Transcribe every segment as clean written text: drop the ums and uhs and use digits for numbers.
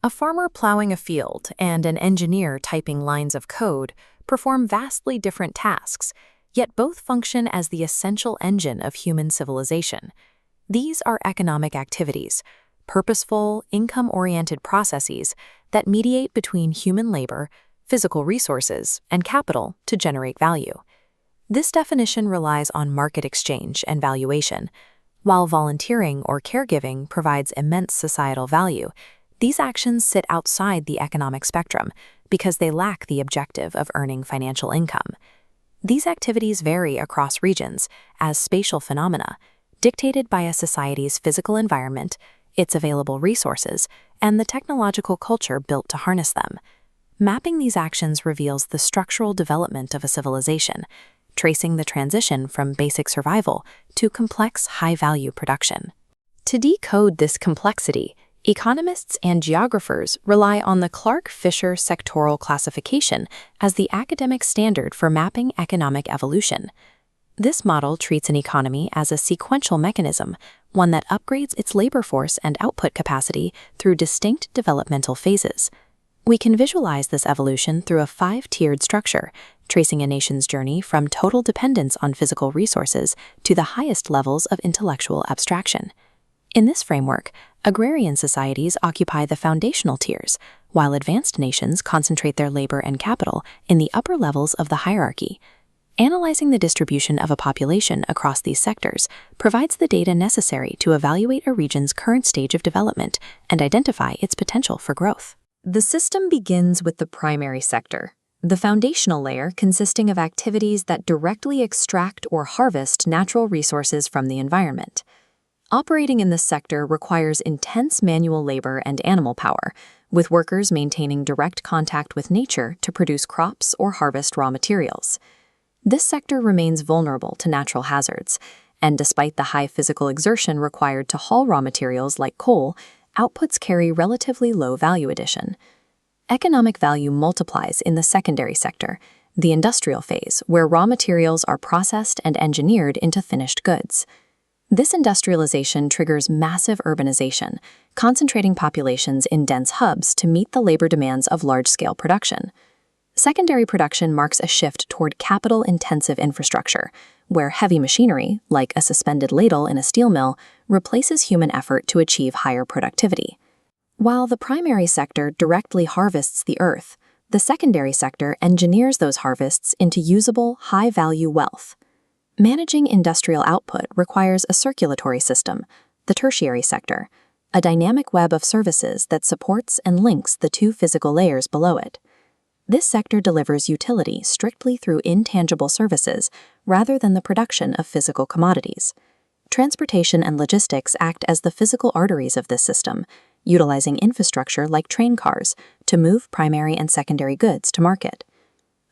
A farmer plowing a field and an engineer typing lines of code perform vastly different tasks, yet both function as the essential engine of human civilization. These are economic activities, purposeful, income-oriented processes that mediate between human labor, physical resources, and capital to generate value. This definition relies on market exchange and valuation. While volunteering or caregiving provides immense societal value, these actions sit outside the economic spectrum because they lack the objective of earning financial income. These activities vary across regions as spatial phenomena, dictated by a society's physical environment, its available resources, and the technological culture built to harness them. Mapping these actions reveals the structural development of a civilization, tracing the transition from basic survival to complex, high-value production. To decode this complexity, economists and geographers rely on the Clark-Fisher sectoral classification as the academic standard for mapping economic evolution. This model treats an economy as a sequential mechanism, one that upgrades its labor force and output capacity through distinct developmental phases. We can visualize this evolution through a 5-tiered structure, tracing a nation's journey from total dependence on physical resources to the highest levels of intellectual abstraction. In this framework, agrarian societies occupy the foundational tiers, while advanced nations concentrate their labor and capital in the upper levels of the hierarchy. Analyzing the distribution of a population across these sectors provides the data necessary to evaluate a region's current stage of development and identify its potential for growth. The system begins with the primary sector, the foundational layer consisting of activities that directly extract or harvest natural resources from the environment. Operating in this sector requires intense manual labor and animal power, with workers maintaining direct contact with nature to produce crops or harvest raw materials. This sector remains vulnerable to natural hazards, and despite the high physical exertion required to haul raw materials like coal, outputs carry relatively low value addition. Economic value multiplies in the secondary sector, the industrial phase, where raw materials are processed and engineered into finished goods. This industrialization triggers massive urbanization, concentrating populations in dense hubs to meet the labor demands of large-scale production. Secondary production marks a shift toward capital-intensive infrastructure, where heavy machinery, like a suspended ladle in a steel mill, replaces human effort to achieve higher productivity. While the primary sector directly harvests the earth, the secondary sector engineers those harvests into usable, high-value wealth. Managing industrial output requires a circulatory system, the tertiary sector, a dynamic web of services that supports and links the two physical layers below it. This sector delivers utility strictly through intangible services rather than the production of physical commodities. Transportation and logistics act as the physical arteries of this system, utilizing infrastructure like train cars to move primary and secondary goods to market.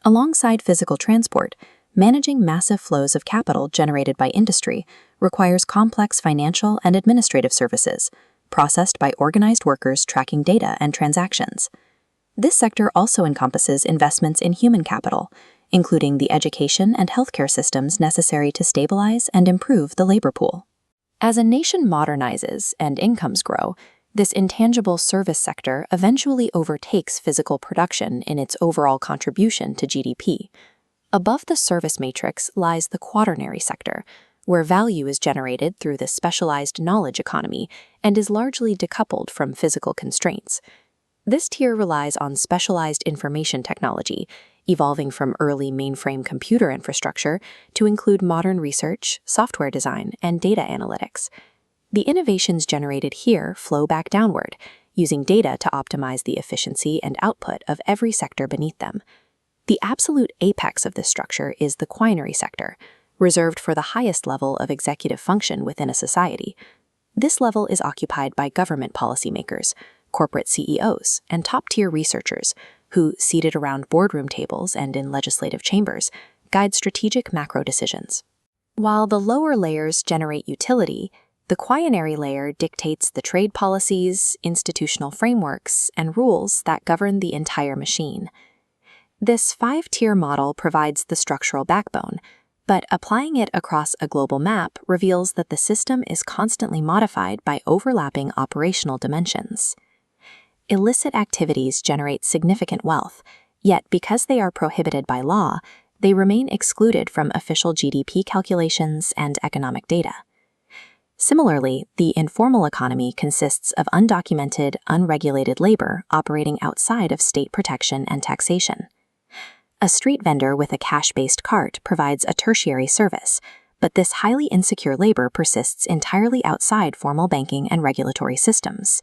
Alongside physical transport, managing massive flows of capital generated by industry requires complex financial and administrative services, processed by organized workers tracking data and transactions. This sector also encompasses investments in human capital, including the education and healthcare systems necessary to stabilize and improve the labor pool. As a nation modernizes and incomes grow, this intangible service sector eventually overtakes physical production in its overall contribution to GDP. Above the service matrix lies the quaternary sector, where value is generated through the specialized knowledge economy and is largely decoupled from physical constraints. This tier relies on specialized information technology, evolving from early mainframe computer infrastructure to include modern research, software design, and data analytics. The innovations generated here flow back downward, using data to optimize the efficiency and output of every sector beneath them. The absolute apex of this structure is the quinary sector, reserved for the highest level of executive function within a society. This level is occupied by government policymakers, corporate CEOs, and top-tier researchers who, seated around boardroom tables and in legislative chambers, guide strategic macro decisions. While the lower layers generate utility, the quinary layer dictates the trade policies, institutional frameworks, and rules that govern the entire machine. This 5-tier model provides the structural backbone, but applying it across a global map reveals that the system is constantly modified by overlapping operational dimensions. Illicit activities generate significant wealth, yet because they are prohibited by law, they remain excluded from official GDP calculations and economic data. Similarly, the informal economy consists of undocumented, unregulated labor operating outside of state protection and taxation. A street vendor with a cash-based cart provides a tertiary service, but this highly insecure labor persists entirely outside formal banking and regulatory systems.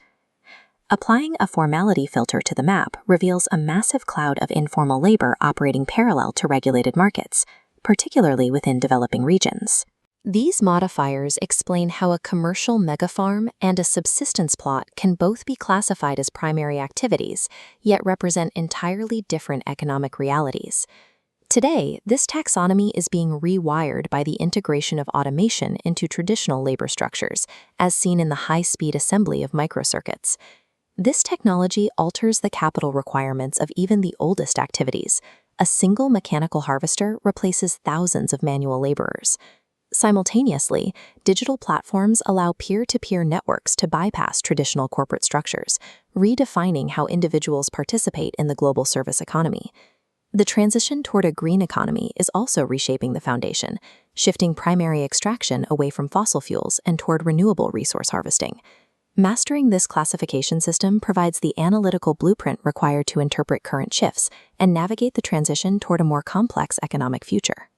Applying a formality filter to the map reveals a massive cloud of informal labor operating parallel to regulated markets, particularly within developing regions. These modifiers explain how a commercial megafarm and a subsistence plot can both be classified as primary activities, yet represent entirely different economic realities. Today, this taxonomy is being rewired by the integration of automation into traditional labor structures, as seen in the high-speed assembly of microcircuits. This technology alters the capital requirements of even the oldest activities. A single mechanical harvester replaces thousands of manual laborers. Simultaneously, digital platforms allow peer-to-peer networks to bypass traditional corporate structures, redefining how individuals participate in the global service economy. The transition toward a green economy is also reshaping the foundation, shifting primary extraction away from fossil fuels and toward renewable resource harvesting. Mastering this classification system provides the analytical blueprint required to interpret current shifts and navigate the transition toward a more complex economic future.